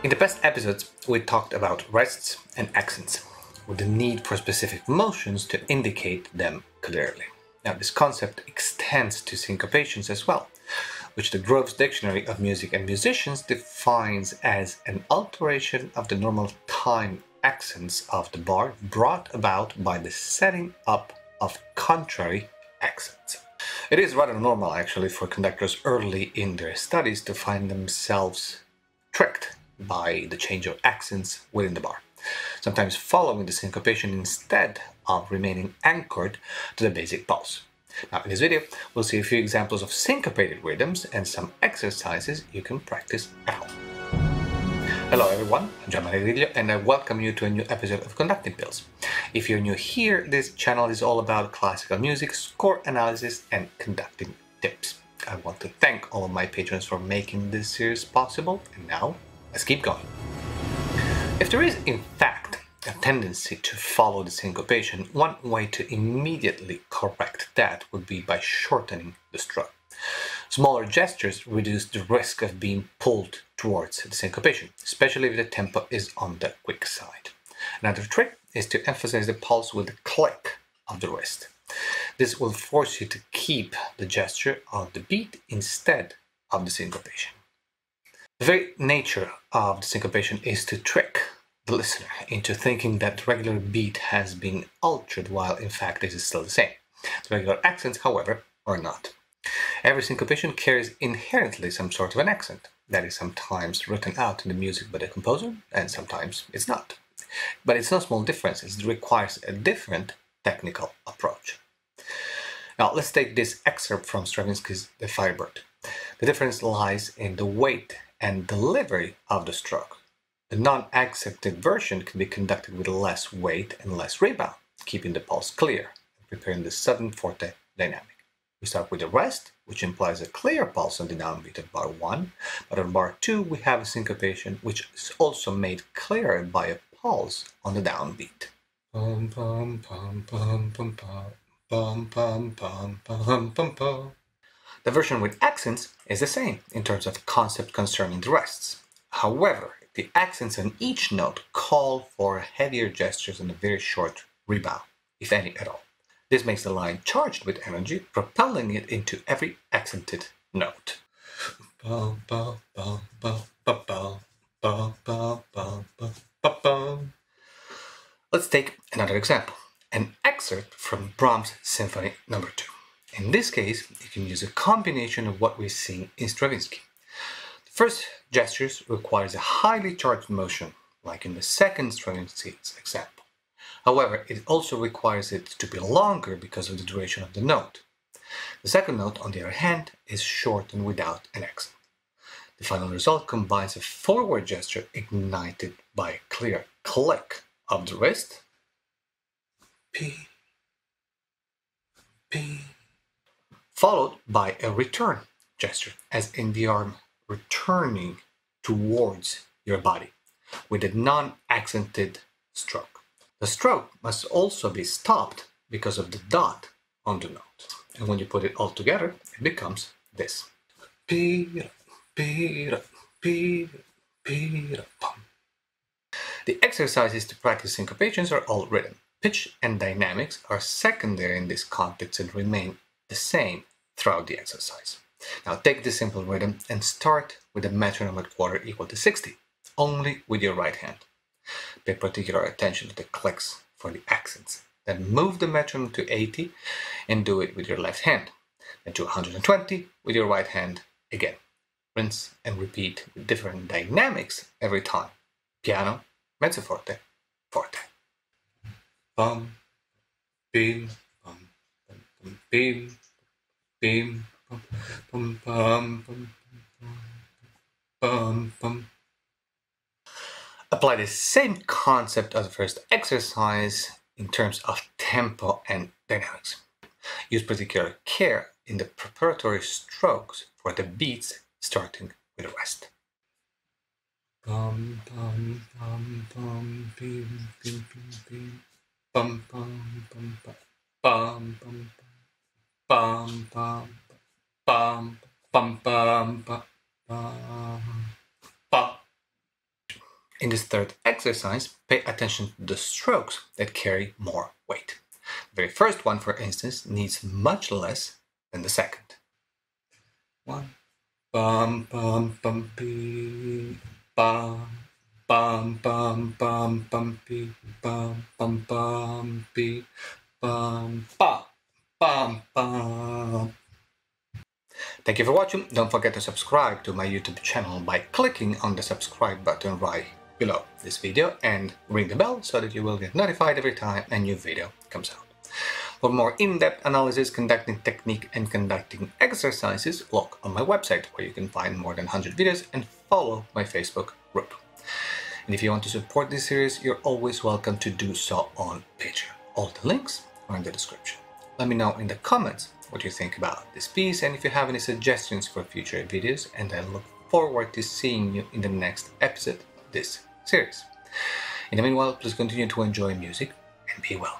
In the past episodes, we talked about rests and accents, with the need for specific motions to indicate them clearly. Now, this concept extends to syncopations as well, which the Grove's Dictionary of Music and Musicians defines as an alteration of the normal time accents of the bar brought about by the setting up of contrary accents. It is rather normal, actually, for conductors early in their studies to find themselves tricked by the change of accents within the bar, sometimes following the syncopation instead of remaining anchored to the basic pulse. Now, in this video, we'll see a few examples of syncopated rhythms and some exercises you can practice at home. Hello everyone, I'm Gianmaria Griglio, and I welcome you to a new episode of Conducting Pills. If you're new here, this channel is all about classical music, score analysis, and conducting tips. I want to thank all of my patrons for making this series possible, and now, let's keep going. If there is, in fact, a tendency to follow the syncopation, one way to immediately correct that would be by shortening the stroke. Smaller gestures reduce the risk of being pulled towards the syncopation, especially if the tempo is on the quick side. Another trick is to emphasize the pulse with the click of the wrist. This will force you to keep the gesture on the beat instead of the syncopation. The very nature of the syncopation is to trick the listener into thinking that the regular beat has been altered while in fact this is still the same. The regular accents, however, are not. Every syncopation carries inherently some sort of an accent that is sometimes written out in the music by the composer and sometimes it's not. But it's no small differences, it requires a different technical approach. Now let's take this excerpt from Stravinsky's The Firebird. The difference lies in the weight and delivery of the stroke. The non-accented version can be conducted with less weight and less rebound, keeping the pulse clear and preparing the sudden forte dynamic. We start with the rest, which implies a clear pulse on the downbeat of bar 1, but on bar 2 we have a syncopation which is also made clearer by a pulse on the downbeat. Pum, pum, pum, pum, pum, pum, pum, pum, pum, pum, pum, pum. The version with accents is the same in terms of the concept concerning the rests. However, the accents on each note call for heavier gestures and a very short rebound, if any at all. This makes the line charged with energy, propelling it into every accented note. Let's take another example, an excerpt from Brahms Symphony No. 2. In this case, you can use a combination of what we've seen in Stravinsky. The first gestures requires a highly charged motion, like in the second Stravinsky's example. However, it also requires it to be longer because of the duration of the note. The second note, on the other hand, is short and without an accent. The final result combines a forward gesture ignited by a clear click of the wrist, P, P, followed by a return gesture, as in the arm returning towards your body, with a non-accented stroke. The stroke must also be stopped because of the dot on the note. And when you put it all together, it becomes this. The exercises to practice syncopations are all written. Pitch and dynamics are secondary in this context and remain the same throughout the exercise. Now take this simple rhythm and start with a metronome at quarter equal to 60, only with your right hand. Pay particular attention to the clicks for the accents. Then move the metronome to 80 and do it with your left hand. Then to 120 with your right hand again. Rinse and repeat with different dynamics every time. Piano, mezzo forte, forte. Bum, bim, bum, bum, bim, bim, bum, bum, bum, bum, bum, bum. Apply the same concept as the first exercise in terms of tempo and dynamics. Use particular care in the preparatory strokes for the beats starting with the rest. Bum, bum, bum, bum, bim, bim, bim, bim. Bum, bum, bum, bum, bum, bum, bum, bum, bum, bum, bum, bum, bum, bum. In this third exercise, pay attention to the strokes that carry more weight. The very first one, for instance, needs much less than the second. 1, bum, bum, bum, bee, bum, bum, bum, bum, bum, bee, bum, bum, bum, bee, bum, bum, bum, bum. Thank you for watching. Don't forget to subscribe to my YouTube channel by clicking on the subscribe button right below this video and ring the bell so that you will get notified every time a new video comes out. For more in-depth analysis, conducting technique and conducting exercises, look on my website where you can find more than 100 videos and follow my Facebook group. And if you want to support this series, you're always welcome to do so on Patreon. All the links are in the description. Let me know in the comments what you think about this piece and if you have any suggestions for future videos, and I look forward to seeing you in the next episode of this series. In the meanwhile, please continue to enjoy music and be well.